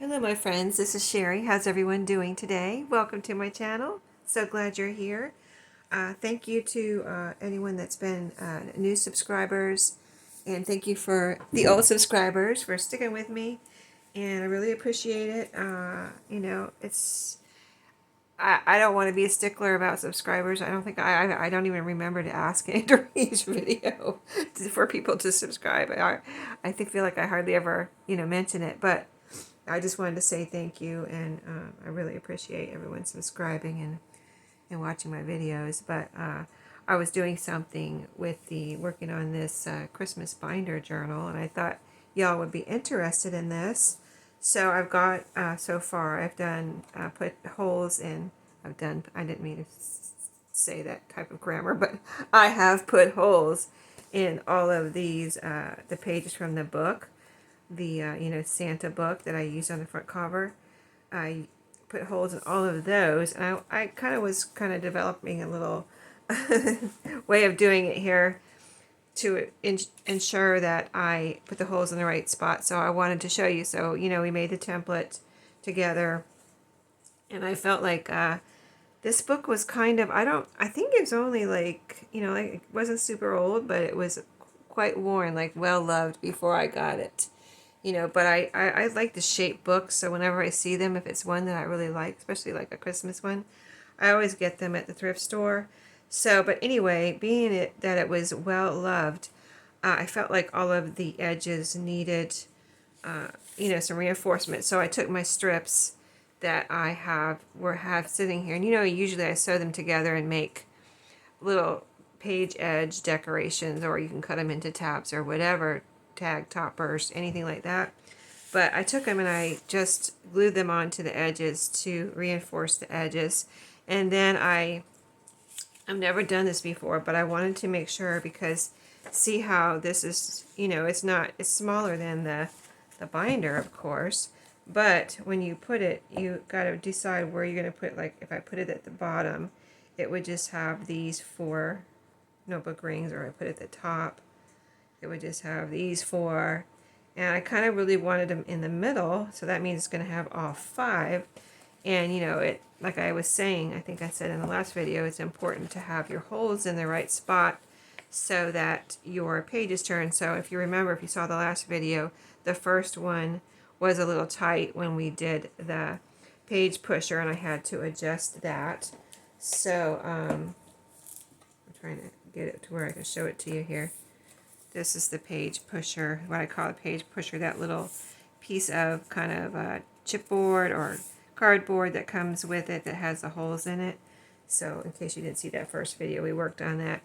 Hello my friends, this is Sheree. How's everyone doing today? Welcome to my channel. So glad you're here. Thank you to anyone that's been new subscribers, and thank you for the old subscribers for sticking with me, and I really appreciate it. I don't want to be a stickler about subscribers. I don't think I don't even remember to ask it during each video for people to subscribe. I feel like I hardly ever mention it, but I just wanted to say thank you, and I really appreciate everyone subscribing and watching my videos. But I was doing something with working on this Christmas binder journal, and I thought y'all would be interested in this. So I've got, so far, I've done, put holes in, I didn't mean to say that type of grammar, but I have put holes in all of these, the pages from the book, the Santa book that I used on the front cover. I put holes in all of those, and I kind of was developing a little way of doing it here to ensure that I put the holes in the right spot. So I wanted to show you. So we made the template together, and I felt like this book was I think it's only like like it wasn't super old, but it was quite worn, like well loved before I got it. But I like the shape books, so whenever I see them, if it's one that I really like, especially like a Christmas one, I always get them at the thrift store. So, but anyway, being that it was well loved, I felt like all of the edges needed, some reinforcement. So I took my strips that I have sitting here, and usually I sew them together and make little page edge decorations, or you can cut them into tabs or whatever, tag toppers, anything like that. But I took them and I just glued them onto the edges to reinforce the edges. And then I've never done this before, but I wanted to make sure, because see how this is, it's smaller than the binder, of course. But when you put it, you got to decide where you're going to put, like if I put it at the bottom, it would just have these 4 notebook rings, or I put it at the top, it would just have these 4. And I kind of really wanted them in the middle, so that means it's going to have all 5. And it, like I was saying, I think I said in the last video, it's important to have your holes in the right spot so that your pages turn. So if you remember, if you saw the last video, the first one was a little tight when we did the page pusher, and I had to adjust that. So I'm trying to get it to where I can show it to you here. This is the page pusher, what I call a page pusher, that little piece of kind of chipboard or cardboard that comes with it that has the holes in it. So in case you didn't see that first video, we worked on that.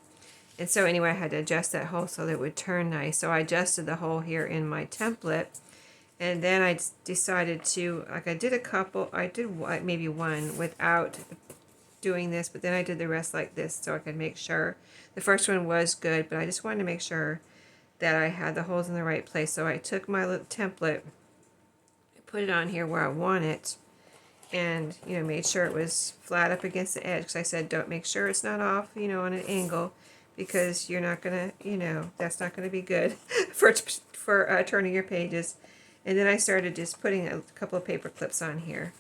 And so anyway, I had to adjust that hole so that it would turn nice. So I adjusted the hole here in my template. And then I decided to, like I did a couple, I did maybe one without doing this, but then I did the rest like this so I could make sure. The first one was good, but I just wanted to make sure that I had the holes in the right place. So I took my little template, put it on here where I want it, and made sure it was flat up against the edge, because I said don't, make sure it's not off on an angle, because you're not gonna that's not gonna be good for turning your pages. And then I started just putting a couple of paper clips on here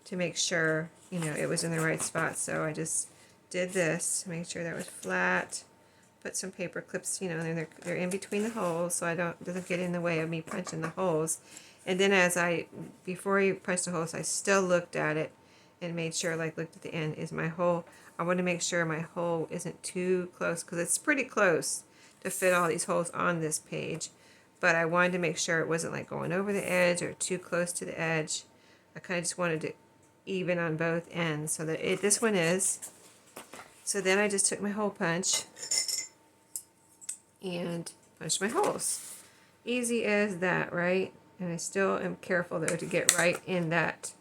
to make sure it was in the right spot. So I just did this, make sure that was flat, put some paper clips, and they're in between the holes, so it doesn't get in the way of me punching the holes. And then before you punch the holes, I still looked at it and made sure, like looked at the end, is my hole, I want to make sure my hole isn't too close, because it's pretty close to fit all these holes on this page. But I wanted to make sure it wasn't like going over the edge or too close to the edge. I kind of just wanted to even on both ends, so that this one is. So then I just took my hole punch and punched my holes. Easy as that, right? And I still am careful though to get right in that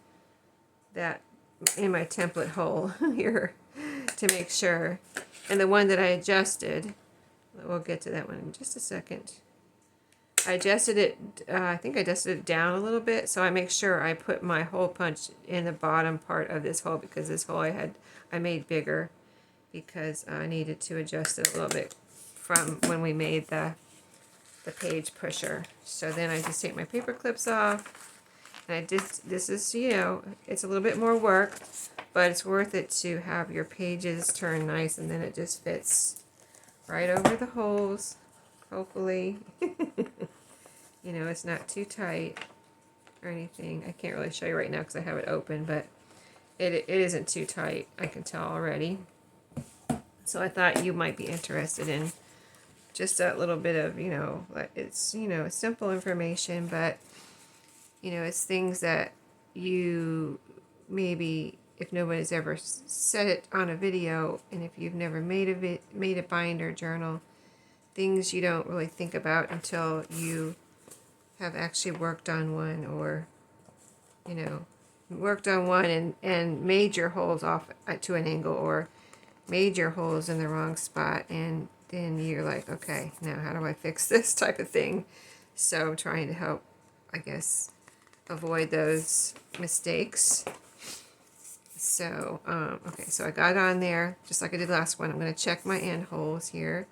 in my template hole here to make sure. And the one that I adjusted, we'll get to that one in just a second. I adjusted it, I think I adjusted it down a little bit, so I make sure I put my hole punch in the bottom part of this hole, because this hole I made bigger, because I needed to adjust it a little bit from when we made the page pusher. So then I just take my paper clips off, And this is, you know, it's a little bit more work, but it's worth it to have your pages turn nice, and then it just fits right over the holes, hopefully. You know, it's not too tight or anything. I can't really show you right now because I have it open, but it isn't too tight. I can tell already. So I thought you might be interested in just a little bit of, you know, it's, you know, simple information, but, you know, it's things that you maybe, if nobody's ever said it on a video, and if you've never made a binder journal, things you don't really think about until you have actually worked on one, or, you know, worked on one and made your holes off to an angle, or made your holes in the wrong spot, and then you're like, okay, now how do I fix this type of thing? So I'm trying to help, I guess, avoid those mistakes. So, okay, so I got on there, just like I did last one. I'm going to check my end holes here.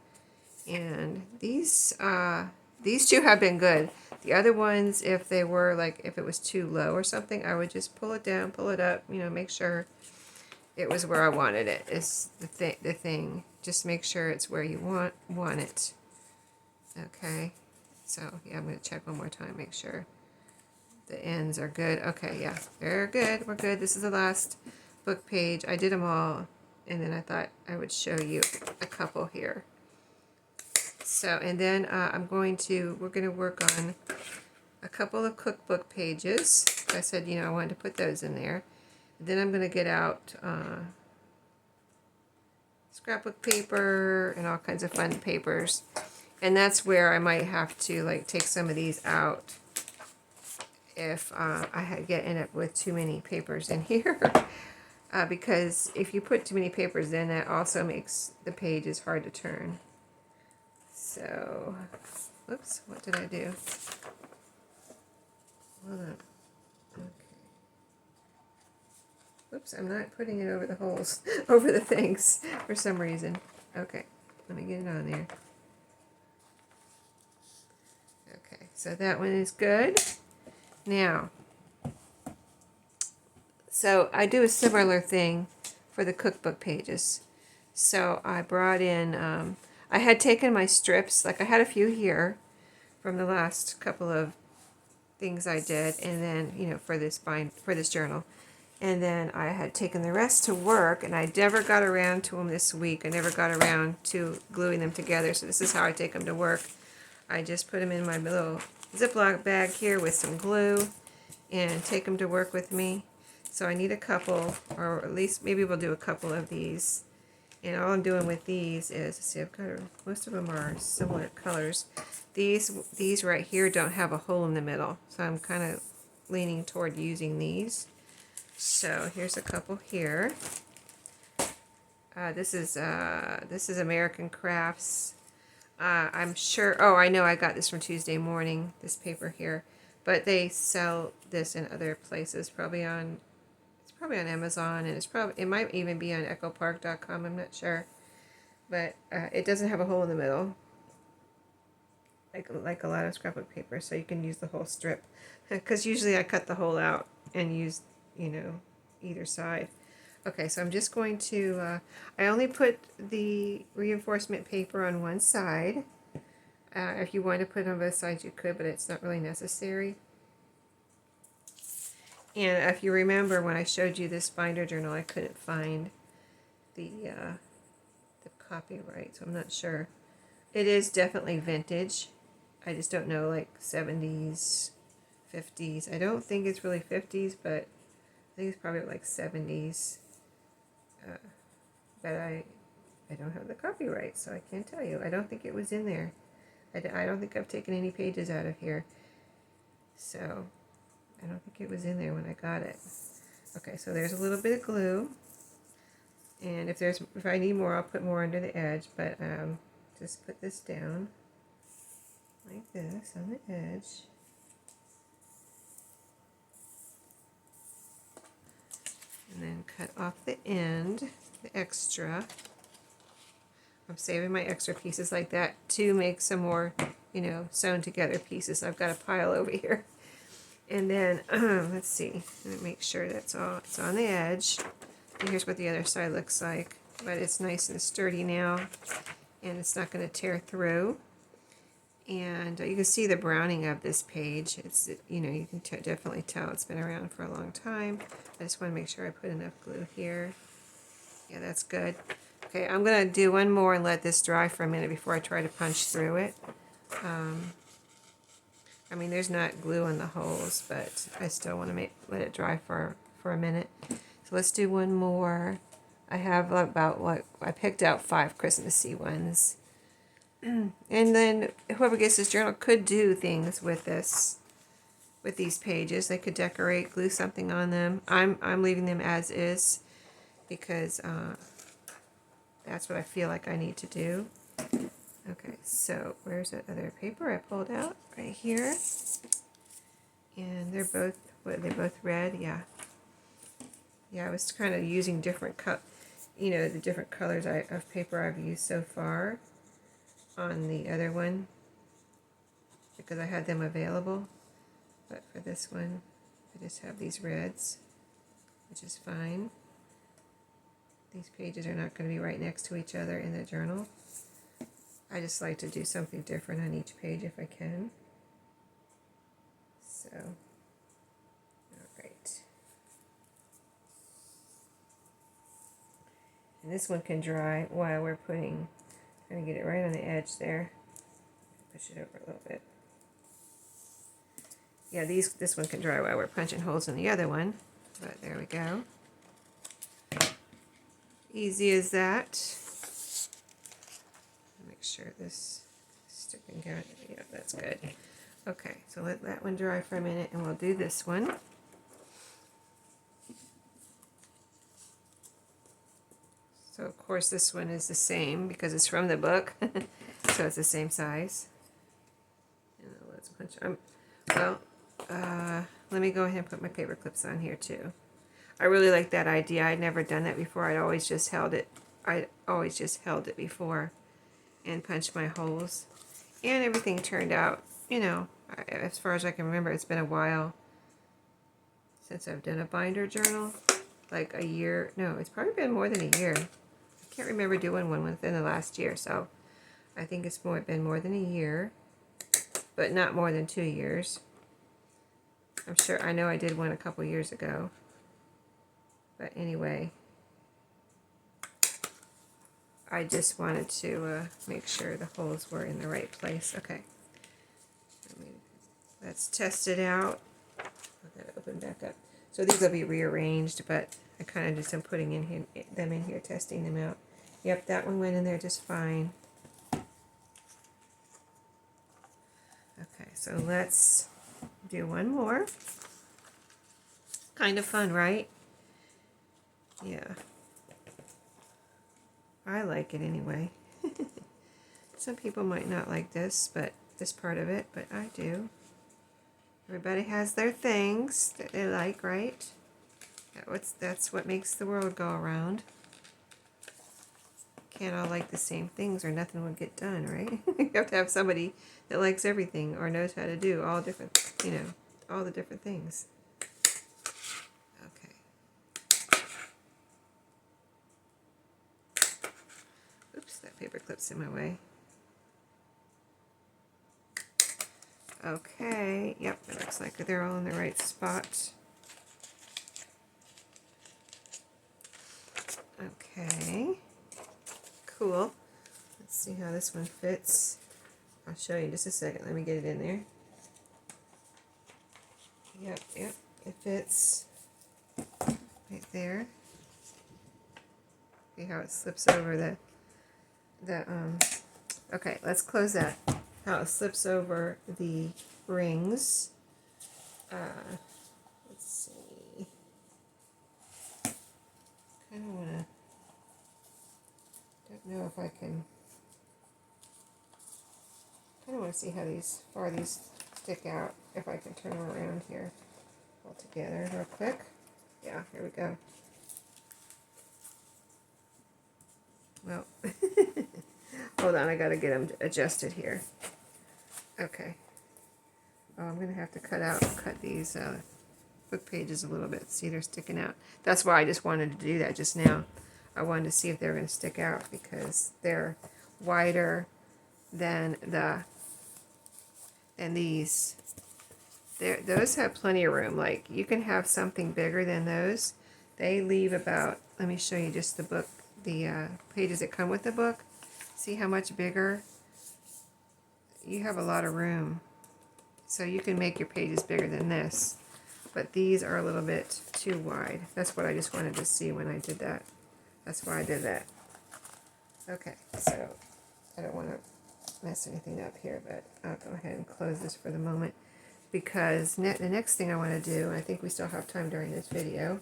And these two have been good. The other ones, if they were like, if it was too low or something, I would just pull it down, pull it up, you know, make sure it was where I wanted it. Is the thing. Just make sure it's where you want it. Okay. So yeah, I'm gonna check one more time, make sure the ends are good. Okay, yeah, they're good. We're good. This is the last book page. I did them all, and then I thought I would show you a couple here. So, and then we're going to work on a couple of cookbook pages. I said, you know, I wanted to put those in there. Then I'm going to get out scrapbook paper and all kinds of fun papers. And that's where I might have to, like, take some of these out if end up with too many papers in here. Because if you put too many papers in, that also makes the pages hard to turn. So, whoops, what did I do? Hold on. Okay. Whoops, I'm not putting it over the holes, over the things for some reason. Okay, let me get it on there. Okay, so that one is good. Now, so I do a similar thing for the cookbook pages. So I brought in, I had taken my strips, like I had a few here from the last couple of things I did, and then, you know, for this journal. And then I had taken the rest to work, and I never got around to them this week. I never got around to gluing them together, so this is how I take them to work. I just put them in my little Ziploc bag here with some glue and take them to work with me. So I need a couple, or at least maybe we'll do a couple of these. And all I'm doing with these is, see, I've got most of them are similar colors. These right here don't have a hole in the middle, so I'm kind of leaning toward using these. So here's a couple here. This is American Crafts. I'm sure. Oh, I know. I got this from Tuesday Morning. This paper here, but they sell this in other places. It's probably on Amazon, and it might even be on echopark.com. I'm not sure, but it doesn't have a hole in the middle, like a lot of scrapbook paper. So you can use the whole strip, because usually I cut the hole out and use, you know, either side. Okay, so I'm just going to, I only put the reinforcement paper on one side. If you want to put it on both sides, you could, but it's not really necessary. And if you remember when I showed you this binder journal, I couldn't find the copyright, so I'm not sure. It is definitely vintage. I just don't know, like 70s, 50s. I don't think it's really 50s, but I think it's probably like 70s. But I don't have the copyright, so I can't tell you. I don't think it was in there. I don't think I've taken any pages out of here. So I don't think it was in there when I got it. Okay, so there's a little bit of glue. And if I need more, I'll put more under the edge, but just put this down like this on the edge. And then cut off the end, the extra. I'm saving my extra pieces like that to make some more, you know, sewn together pieces. I've got a pile over here. And then, let's see, let me make sure that's all, it's on the edge. And here's what the other side looks like. But it's nice and sturdy now, and it's not going to tear through. And you can see the browning of this page. It's, you know, you can definitely tell it's been around for a long time. I just want to make sure I put enough glue here. Yeah, that's good. Okay, I'm going to do one more and let this dry for a minute before I try to punch through it. I mean, there's not glue in the holes, but I still want to let it dry for a minute. So let's do one more. I have about, like, I picked out 5 Christmassy ones. And then whoever gets this journal could do things with this, with these pages. They could decorate, glue something on them. I'm leaving them as is because that's what I feel like I need to do. Okay, so where's that other paper I pulled out? Right here. And they're both, what, they both red? Yeah. Yeah, I was kind of using different you know, the different colors of paper I've used so far on the other one because I had them available. But for this one, I just have these reds, which is fine. These pages are not going to be right next to each other in the journal. I just like to do something different on each page if I can. So, alright. And this one can dry while we're trying to get it right on the edge there. Push it over a little bit. Yeah, this one can dry while we're punching holes in the other one. But there we go. Easy as that. Make sure this is sticking down. Yeah, that's good. Okay, so let that one dry for a minute and we'll do this one. So of course this one is the same because it's from the book. So it's the same size. And let's punch. Let me go ahead and put my paper clips on here too. I really like that idea. I'd never done that before. I'd always just held it before and punched my holes. And everything turned out, you know, as far as I can remember, it's been a while since I've done a binder journal. Like a year. No, it's probably been more than a year. I can't remember doing one within the last year, so I think it's been more than a year, but not more than 2 years. I'm sure, I know I did one a couple years ago. But anyway, I just wanted to make sure the holes were in the right place. Okay. Let's test it out. I'll get it open back up. So these will be rearranged, but I kind of just am putting them in here, testing them out. Yep, that one went in there just fine. Okay, so let's do one more. Kind of fun, right? Yeah. I like it anyway. Some people might not like this part of it, but I do. Everybody has their things that they like, right? That's what makes the world go around. Can't all like the same things or nothing would get done, right? You have to have somebody that likes everything or knows how to do all different, you know, all the different things. Okay. Oops, that paper clip's in my way. Okay, yep, it looks like they're all in the right spot. Okay, cool. Let's see how this one fits. I'll show you in just a second. Let me get it in there. Yep, it fits right there. See how it slips over okay, let's close that. How it slips over the rings. Let's see. Kind of want to, don't know if I can, kind of want to see how far these stick out, if I can turn them around here all together real quick. Yeah, here we go. Well, hold on, I gotta get them adjusted here. Okay. Oh, I'm going to have to cut these book pages a little bit. See, they're sticking out. That's why I just wanted to do that just now. I wanted to see if they were going to stick out because they're wider than these. Those have plenty of room. Like, you can have something bigger than those. They leave about, let me show you just the book, the pages that come with the book. See how much bigger? You have a lot of room. So you can make your pages bigger than this. But these are a little bit too wide. That's what I just wanted to see when I did that. That's why I did that. Okay, so I don't want to mess anything up here, but I'll go ahead and close this for the moment. Because the next thing I want to do, I think we still have time during this video.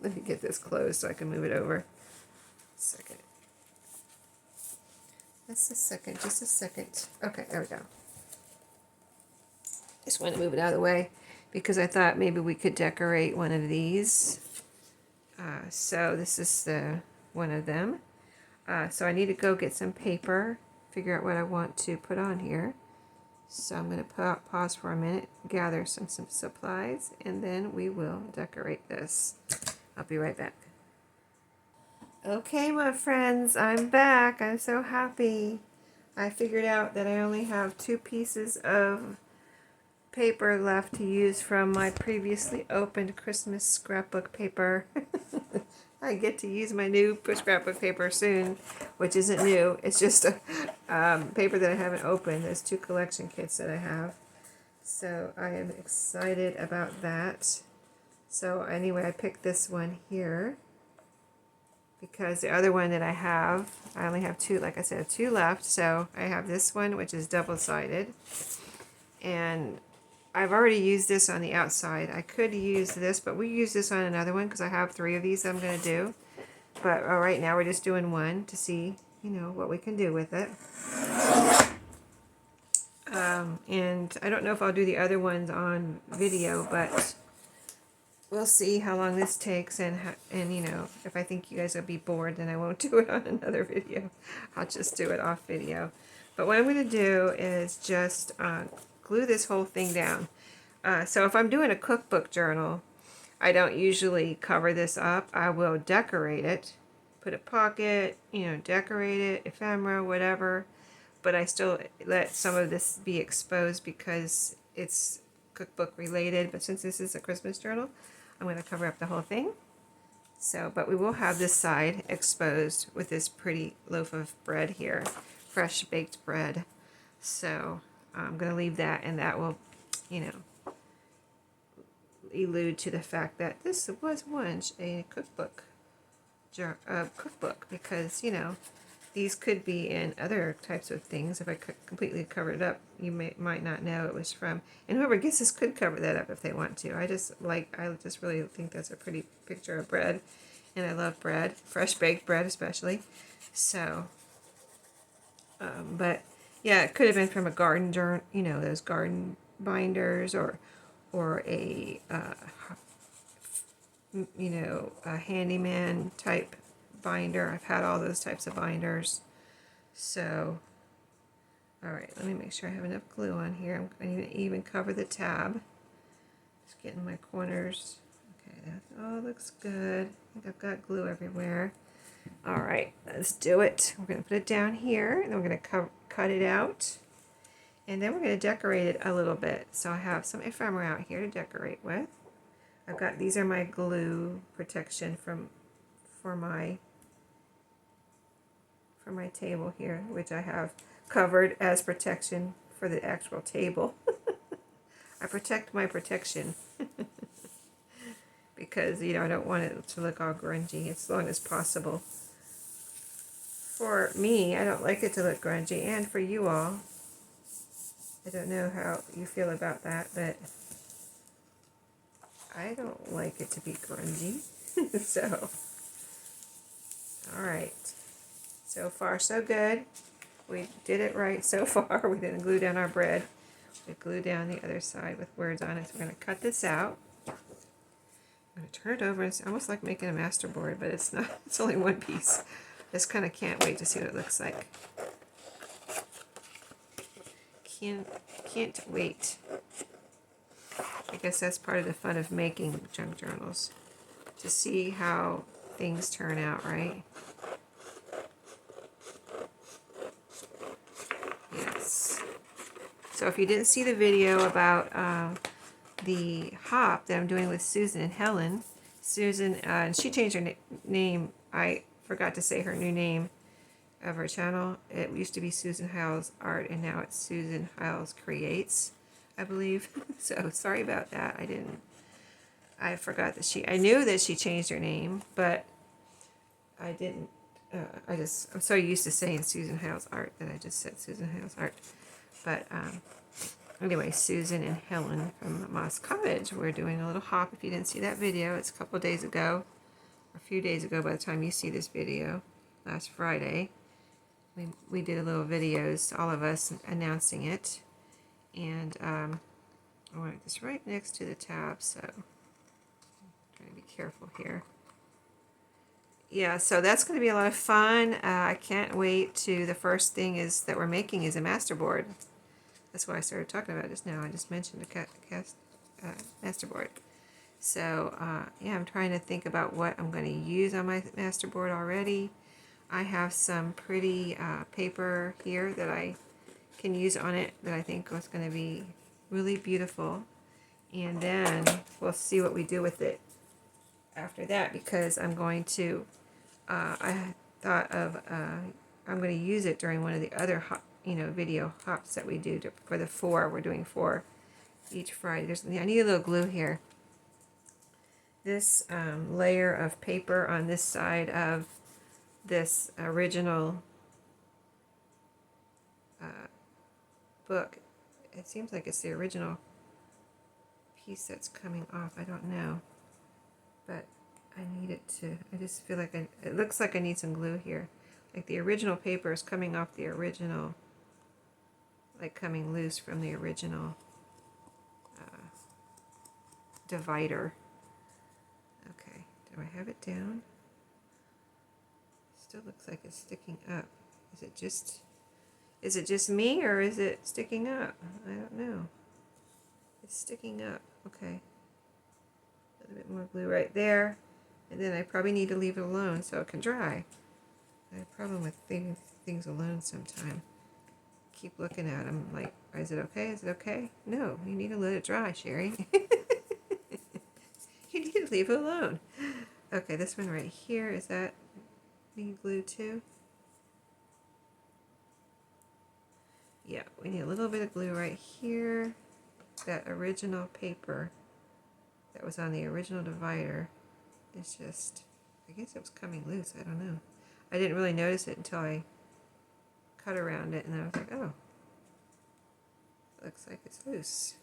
Let me get this closed so I can move it over. Second. Just a second. Okay, there we go. Just want to move it out of the way because I thought maybe we could decorate one of these. So this is one of them. So I need to go get some paper, figure out what I want to put on here. So I'm going to pause for a minute, gather some supplies, and then we will decorate this. I'll be right back. Okay, my friends, I'm back. I'm so happy. I figured out that I only have 2 pieces of paper left to use from my previously opened Christmas scrapbook paper. I get to use my new scrapbook paper soon, which isn't new. It's just a paper that I haven't opened. There's 2 collection kits that I have. So I am excited about that. So anyway, I picked this one here because the other one that I only have 2, like I said, 2 left. So I have this one, which is double-sided. And I've already used this on the outside. I could use this, but we use this on another one because I have 3 of these I'm going to do. But right now we're just doing one to see, what we can do with it. And I don't know if I'll do the other ones on video, but we'll see how long this takes, and if I think you guys will be bored, then I won't do it on another video. I'll just do it off video. But what I'm going to do is just glue this whole thing down. So if I'm doing a cookbook journal, I don't usually cover this up. I will decorate it, put a pocket, decorate it, ephemera, whatever. But I still let some of this be exposed because it's cookbook related. But since this is a Christmas journal, I'm going to cover up the whole thing. So, but we will have this side exposed with this pretty loaf of bread here, fresh baked bread. So I'm going to leave that, and that will, allude to the fact that this was once a cookbook, because these could be in other types of things. If I completely covered it up, you might not know it was from. And whoever gets this could cover that up if they want to. I just really think that's a pretty picture of bread, and I love bread, fresh baked bread especially. So, but yeah, it could have been from a garden journal, those garden binders, or a a handyman type binder. I've had all those types of binders. So, all right, let me make sure I have enough glue on here. I need to even cover the tab. Just getting my corners. Okay, that all looks good. I think I've got glue everywhere. All right, let's do it. We're going to put it down here, and then we're going to cut it out. And then we're going to decorate it a little bit. So I have some ephemera out here to decorate with. These are my glue protection for my table here, which I have covered as protection for the actual table. I protect my protection because, I don't want it to look all grungy as long as possible. For me, I don't like it to look grungy, and for you all, I don't know how you feel about that, but I don't like it to be grungy. So, all right. So far, so good. We did it right so far. We didn't glue down our bread. We glued down the other side with words on it. So we're going to cut this out. I'm going to turn it over. It's almost like making a masterboard, but it's not. It's only one piece. Just kind of can't wait to see what it looks like. can't wait. I guess that's part of the fun of making junk journals, to see how things turn out, right? Yes. So if you didn't see the video about the hop that I'm doing with Susan and Helen, Susan, and she changed her name. I forgot to say her new name of her channel. It used to be Susan Hiles Art, and now it's Susan Hiles Creates, I believe. So sorry about that. I forgot that I knew that she changed her name, but I didn't. I'm so used to saying Susan Hiles Art that I just said Susan Hiles Art. But anyway, Susan and Helen from Moss Cottage, we're doing a little hop. If you didn't see that video, it's a couple of days ago, or a few days ago by the time you see this video, last Friday. We did a little videos, all of us, announcing it. And I want this right next to the tab, so I'm trying to be careful here. Yeah, so that's going to be a lot of fun. I can't wait to, the first thing is that we're making is a masterboard. That's what I started talking about just now. I just mentioned a masterboard. So yeah, I'm trying to think about what I'm going to use on my masterboard already. I have some pretty paper here that I can use on it that I think is going to be really beautiful. And then we'll see what we do with it after that, because I'm going to, I thought of, I'm going to use it during one of the other video hops that we do for the 4. We're doing 4 each Friday. I need a little glue here. This layer of paper on this side of this original book, it seems like it's the original piece that's coming off. I don't know, but I need it to, I just feel like it looks like I need some glue here. Like the original paper is coming off the original, like coming loose from the original divider. Okay, do I have it down? Still looks like it's sticking up. Is it just me, or is it sticking up? I don't know. It's sticking up. Okay. A little bit more glue right there. And then I probably need to leave it alone so it can dry. I have a problem with leaving things alone sometime. Keep looking at them like, is it okay? Is it okay? No, you need to let it dry, Sheree. You need to leave it alone. Okay, this one right here, is that need glue too? Yeah, we need a little bit of glue right here. That original paper that was on the original divider is just, I guess it was coming loose. I don't know. I didn't really notice it until I cut around it, and I was like, oh, looks like it's loose.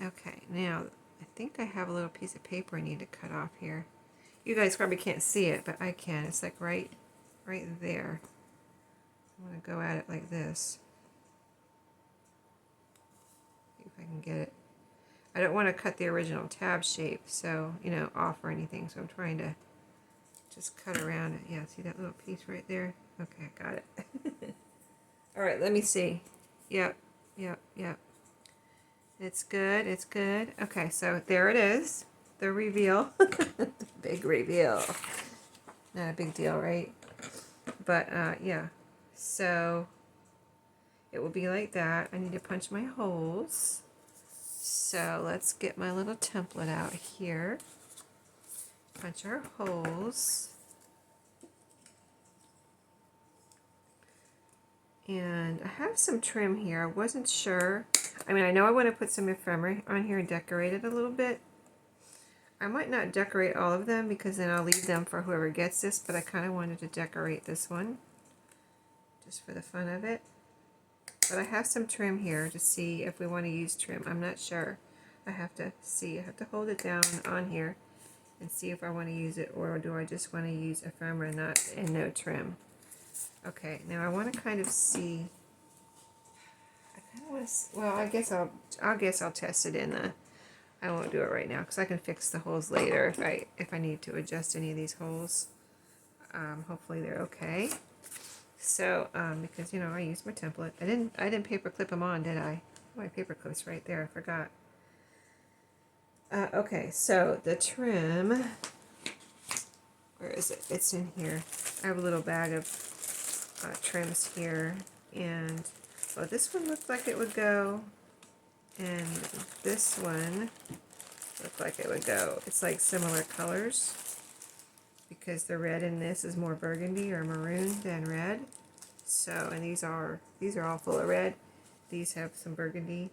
Okay, now I think I have a little piece of paper I need to cut off here. You guys probably can't see it, but I can. It's like right there. I'm going to go at it like this. See if I can get it. I don't want to cut the original tab shape, so, off or anything, so I'm trying to just cut around it. Yeah, see that little piece right there? Okay, I got it. All right, let me see. Yep. It's good, it's good. Okay, so there it is. The reveal. Big reveal. Not a big deal, right? But, yeah. So, it will be like that. I need to punch my holes. So, let's get my little template out here. Punch our holes. And I have some trim here. I wasn't sure. I mean, I know I want to put some ephemera on here and decorate it a little bit. I might not decorate all of them because then I'll leave them for whoever gets this, but I kind of wanted to decorate this one just for the fun of it. But I have some trim here to see if we want to use trim. I'm not sure. I have to see. I have to hold it down on here and see if I want to use it, or do I just want to use ephemera and no trim. Okay, now I want to kind of see. I kind of want to. Well, I guess I'll test it in the. I won't do it right now because I can fix the holes later if I need to adjust any of these holes. Hopefully they're okay. So, because you know I used my template. I didn't paper clip them on, did I? My paper clip's right there. I forgot. Okay, so the trim. Where is it? It's in here. I have a little bag of trims here, and well, this one looked like it would go, and this one looked like it would go. It's like similar colors because the red in this is more burgundy or maroon than red. So, and these are all full of red. These have some burgundy.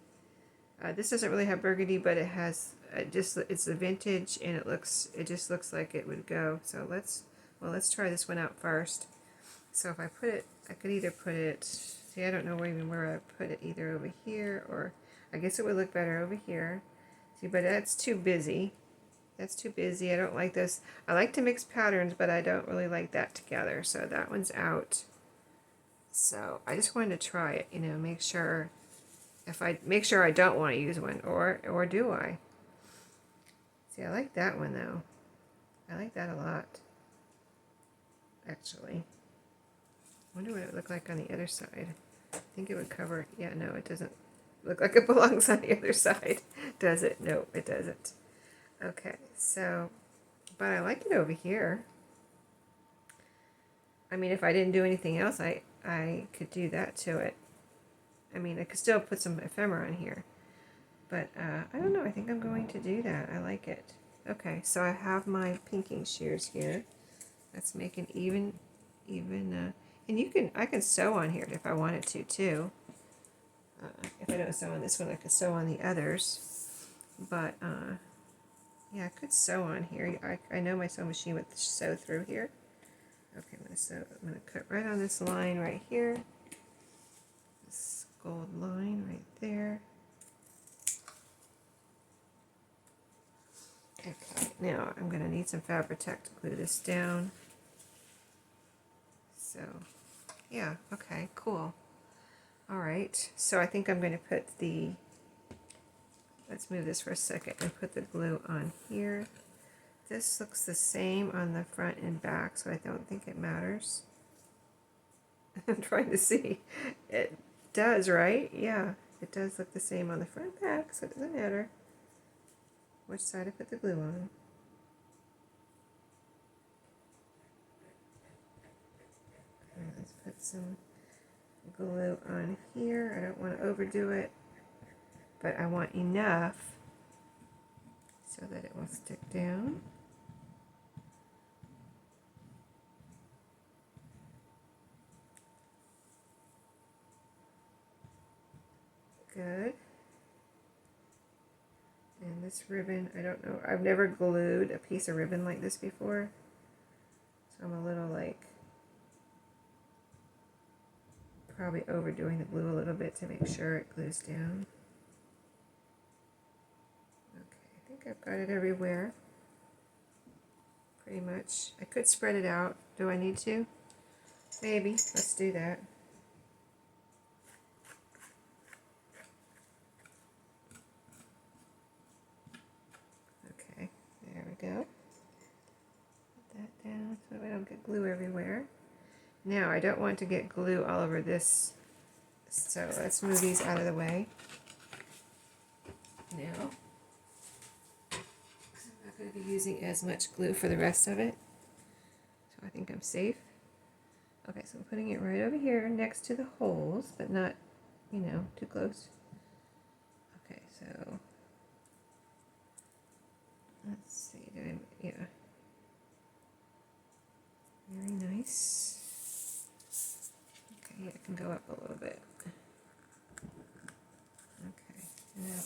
This doesn't really have burgundy, but it has it's a vintage, and it just looks like it would go. So let's try this one out first. So if I put it, I could either put it. See, I don't know even where I put it. Either over here, or I guess it would look better over here. See, but that's too busy. That's too busy. I don't like this. I like to mix patterns, but I don't really like that together. So that one's out. So I just wanted to try it, you know, make sure I don't want to use one, or do I? See, I like that one though. I like that a lot, actually. I wonder what it would look like on the other side. I think it would cover. Yeah, no, it doesn't look like it belongs on the other side, does it? No, it doesn't. Okay, so, but I like it over here. I mean, if I didn't do anything else, I could do that to it. I mean, I could still put some ephemera in here. But I don't know. I think I'm going to do that. I like it. Okay, so I have my pinking shears here. Let's make an even, and I can sew on here if I wanted to too. If I don't sew on this one, I could sew on the others. But yeah, I could sew on here. I know my sewing machine would sew through here. Okay, I'm gonna cut right on this line right here. This gold line right there. Okay, now I'm going to need some Fabri-Tac to glue this down. So, yeah, okay, cool. All right, so I think I'm going to put let's move this for a second and put the glue on here. This looks the same on the front and back, so I don't think it matters. I'm trying to see. It does, right? Yeah, it does look the same on the front and back, so it doesn't matter which side I put the glue on. Let's put some glue on here. I don't want to overdo it, but I want enough so that it will stick down. Good. And this ribbon, I don't know, I've never glued a piece of ribbon like this before, so I'm a little like probably overdoing the glue a little bit to make sure it glues down. Okay, I think I've got it everywhere, pretty much. I could spread it out. Do I need to? Maybe. Let's do that. Okay, there we go. Put that down so I don't get glue everywhere. Now, I don't want to get glue all over this, so let's move these out of the way. Now, I'm not going to be using as much glue for the rest of it, so I think I'm safe. Okay, so I'm putting it right over here next to the holes, but not, you know, too close. Okay, so let's see, yeah, very nice. Okay, it can go up a little bit. Okay,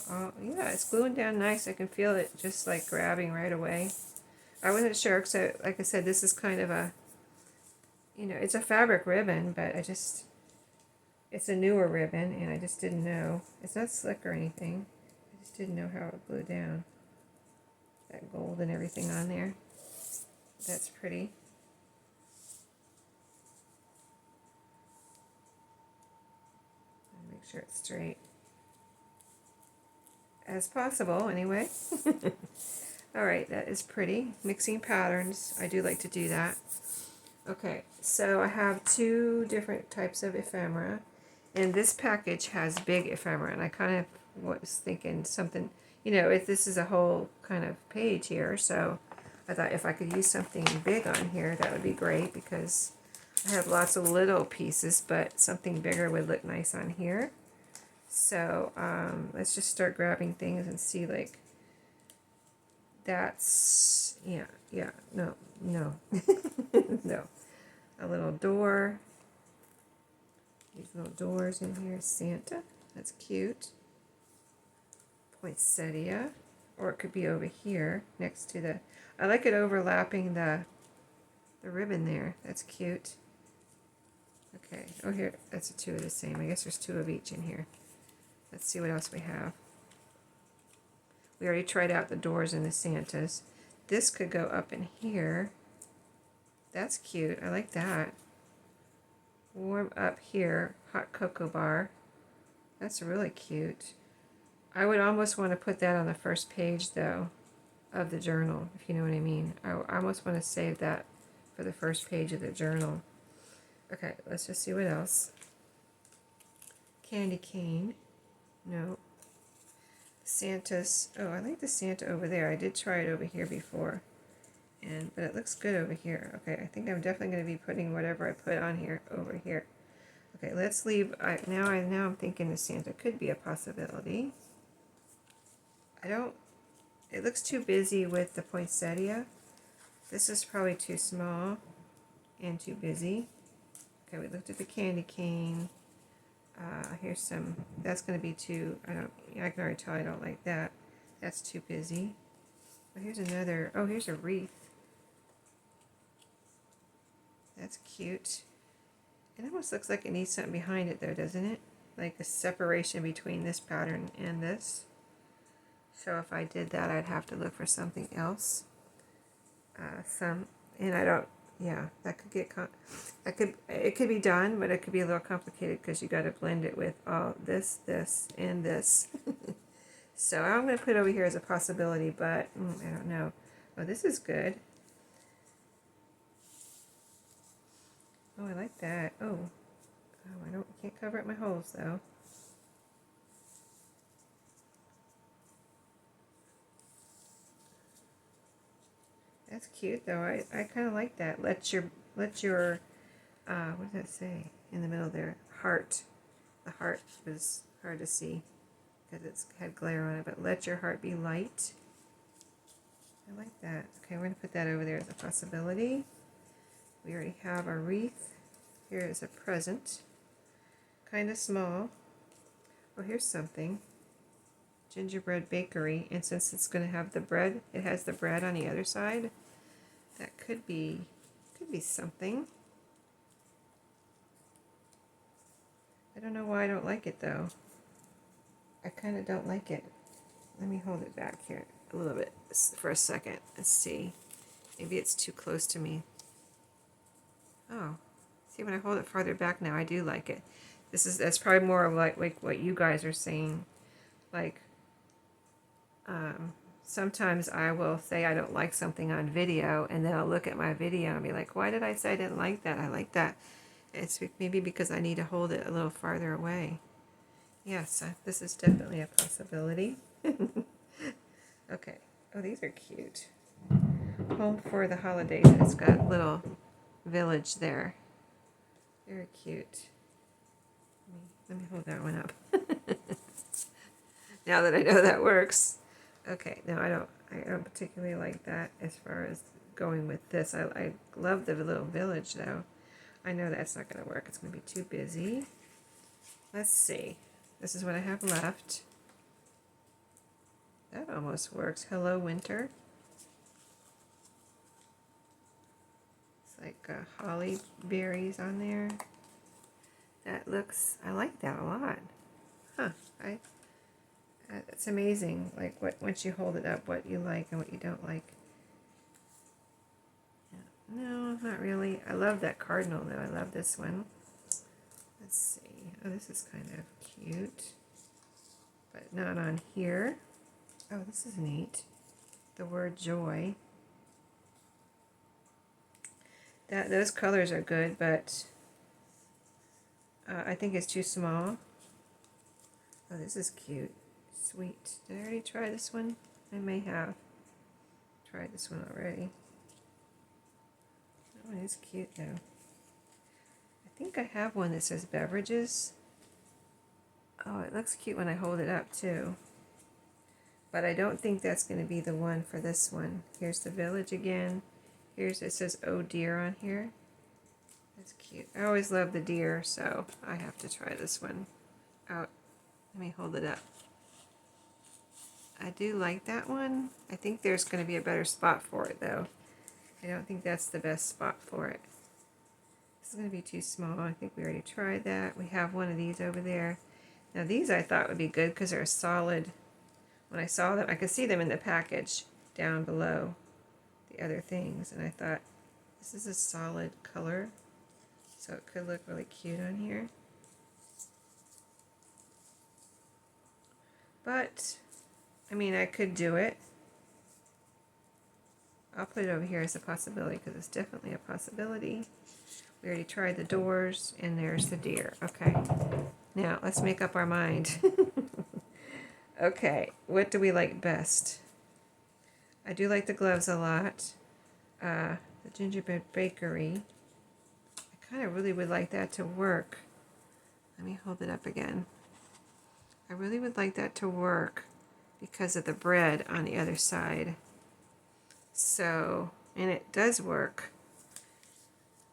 now, yeah, it's gluing down nice. I can feel it just like grabbing right away. I wasn't sure, because like I said, this is kind of a, you know, it's a fabric ribbon, but it's a newer ribbon, and I just didn't know. It's not slick or anything. I just didn't know how it would glue down. That gold and everything on there. That's pretty. Make sure it's straight as possible, anyway. All right, that is pretty. Mixing patterns. I do like to do that. Okay, so I have two different types of ephemera, and this package has big ephemera, and I kind of was thinking something, if this is a whole kind of page here, so I thought if I could use something big on here, that would be great, because I have lots of little pieces, but something bigger would look nice on here. So let's just start grabbing things and see, like, that's, no, no. A little door. These little doors in here. Santa. That's cute. Poinsettia. Or it could be over here next to the... I like it overlapping the ribbon there. That's cute. Okay. Oh, here. That's two of the same. I guess there's two of each in here. Let's see what else we have. We already tried out the doors and the Santas. This could go up in here. That's cute. I like that. Warm up here. Hot cocoa bar. That's really cute. I would almost want to put that on the first page, though, of the journal, if you know what I mean. I almost want to save that for the first page of the journal. Okay, let's just see what else. Candy cane. No. Santa's. Oh, I like the Santa over there. I did try it over here before, but it looks good over here. Okay, I think I'm definitely going to be putting whatever I put on here over here. Okay, let's leave. Now I'm thinking the Santa could be a possibility. It looks too busy with the poinsettia. This is probably too small and too busy. Okay, we looked at the candy cane. Here's some, that's going to be too, I can already tell I don't like that. That's too busy. But here's another, oh, here's a wreath. That's cute. It almost looks like it needs something behind it though, doesn't it? Like a separation between this pattern and this. So if I did that, I'd have to look for something else. And I don't, yeah, that could get, it could be done, but it could be a little complicated because you got to blend it with all this, and this. So I'm going to put it over here as a possibility, but I don't know. Oh, this is good. Oh, I like that. Oh, can't cover up my holes though. That's cute though. I kind of like that. Let your what does that say in the middle there? Heart. The heart was hard to see because it's had glare on it, but let your heart be light. I like that. Okay, we're going to put that over there as a possibility. We already have our wreath. Here is a present. Kind of small. Oh, here's something. Gingerbread bakery, and since it's going to have the bread, it has the bread on the other side. That could be something. I don't know why I don't like it though. I kind of don't like it. Let me hold it back here a little bit for a second. Let's see. Maybe it's too close to me. Oh, see, when I hold it farther back now, I do like it. That's probably more of like what you guys are saying. Like, sometimes I will say I don't like something on video, and then I'll look at my video and be like, why did I say I didn't like that? I like that. It's maybe because I need to hold it a little farther away. Yes, this is definitely a possibility. Okay. Oh, these are cute. Home for the holidays. It's got a little village there. Very cute. Let me hold that one up. Now that I know that works. Okay, no, I don't particularly like that as far as going with this. I love the little village though. I know that's not going to work. It's going to be too busy. Let's see. This is what I have left. That almost works. Hello, winter. It's like holly berries on there. That looks, I like that a lot. Huh, it's amazing, like once you hold it up, what you like and what you don't like. Yeah. No, not really. I love that cardinal though. I love this one. Let's see. Oh, this is kind of cute, but not on here. Oh, this is neat. The word joy. Those colors are good, but I think it's too small. Oh, this is cute. Sweet. Did I already try this one? I may have tried this one already. That one is cute though. I think I have one that says beverages. Oh, it looks cute when I hold it up too. But I don't think that's going to be the one for this one. Here's the village again. Here's, it says oh dear on here. That's cute. I always love the deer, so I have to try this one out. Let me hold it up. I do like that one. I think there's going to be a better spot for it though. I don't think that's the best spot for it. This is going to be too small. I think we already tried that. We have one of these over there. Now these I thought would be good because they're solid. When I saw them, I could see them in the package down below the other things, and I thought this is a solid color, so it could look really cute on here. But I mean, I could do it. I'll put it over here as a possibility because it's definitely a possibility. We already tried the doors, and there's the deer. Okay, now let's make up our mind. Okay, what do we like best? I do like the gloves a lot. The gingerbread bakery. I kind of really would like that to work. Let me hold it up again. I really would like that to work because of the bread on the other side. So, and it does work.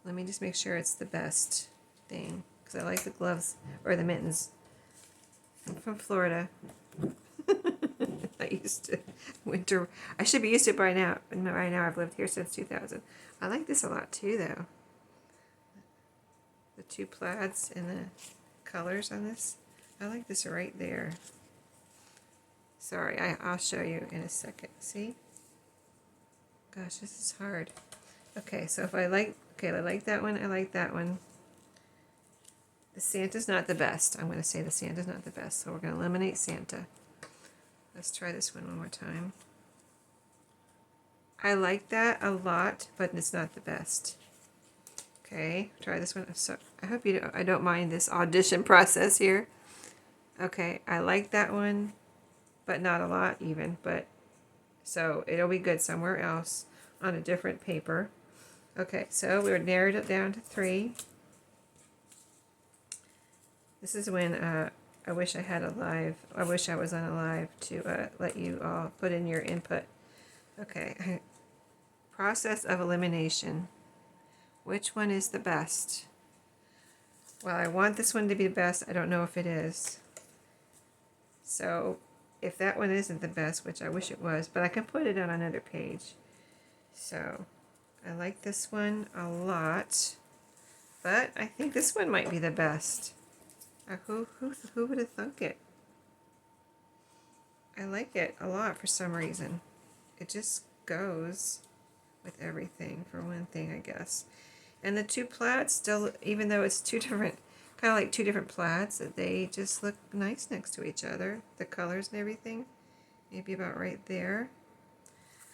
Let me just make sure it's the best thing because I like the gloves or the mittens. I'm from Florida. I used to winter. I should be used to it by now. Right now, I've lived here since 2000. I like this a lot too, though. The two plaids and the colors on this. I like this right there. Sorry, I'll show you in a second. See? Gosh, this is hard. Okay, so if I like, okay, I like that one. I like that one. The Santa's not the best. I'm going to say the Santa's not the best, so we're going to eliminate Santa. Let's try this one more time. I like that a lot, but it's not the best. Okay, try this one. So I hope I don't mind this audition process here. Okay, I like that one, but not a lot even. But so it'll be good somewhere else on a different paper. Okay, so we narrowed it down to 3. This is when I wish I had a live. I wish I was on a live to let you all put in your input. Okay, process of elimination. Which one is the best? Well, I want this one to be the best. I don't know if it is. So if that one isn't the best, which I wish it was, but I can put it on another page. So I like this one a lot, but I think this one might be the best. Who would have thunk it? I like it a lot for some reason. It just goes with everything for one thing, I guess. And the two plaids still, even though it's two different, kind of like two different plaids, they just look nice next to each other. The colors and everything. Maybe about right there.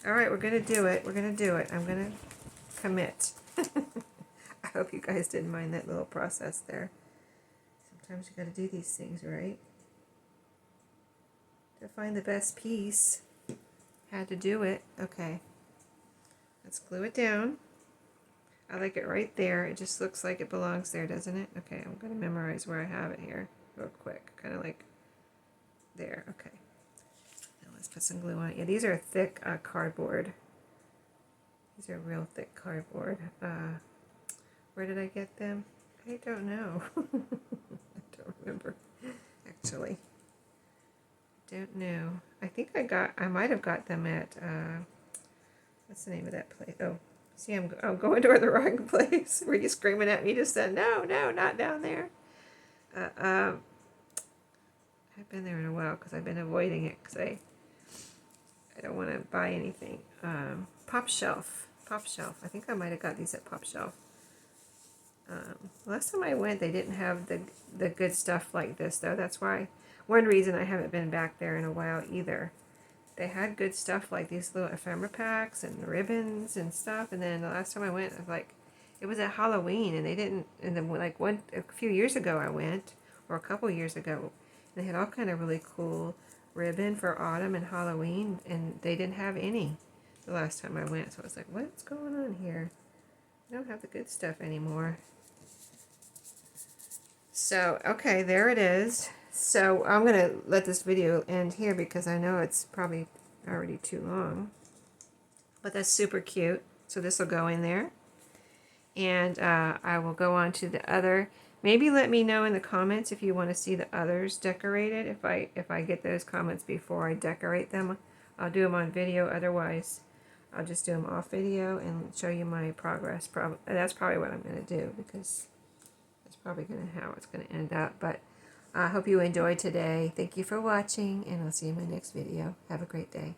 All right, we're going to do it. We're going to do it. I'm going to commit. I hope you guys didn't mind that little process there. Sometimes you got to do these things, right? To find the best piece. Had to do it. Okay. Let's glue it down. I like it right there. It just looks like it belongs there, doesn't it? Okay, I'm going to memorize where I have it here real quick. Kind of like there. Okay. Now let's put some glue on it. Yeah, these are thick cardboard. These are real thick cardboard. Where did I get them? I don't know. I don't remember, actually. I don't know. I think I might have got them at, what's the name of that place? Oh. See, I'm going to the wrong place. Were you screaming at me just then? No, not down there. I've been there in a while because I've been avoiding it because I don't want to buy anything. Pop Shelf. I think I might have got these at Pop Shelf. Last time I went, they didn't have the good stuff like this, though. That's why, one reason I haven't been back there in a while either. They had good stuff like these little ephemera packs and ribbons and stuff, and then the last time I went, I was like, It was at Halloween, and they didn't. And then like a few years ago, I went, or a couple years ago, and they had all kind of really cool ribbon for autumn and Halloween, and they didn't have any the last time I went. So I was like, what's going on here? They don't have the good stuff anymore. So, okay, there it is. So I'm going to let this video end here because I know it's probably already too long. But that's super cute. So this will go in there. And I will go on to the other. Maybe let me know in the comments if you want to see the others decorated. If I get those comments before I decorate them, I'll do them on video. Otherwise, I'll just do them off video and show you my progress. That's probably what I'm going to do because that's probably how it's going to end up. But I hope you enjoyed today. Thank you for watching, and I'll see you in my next video. Have a great day.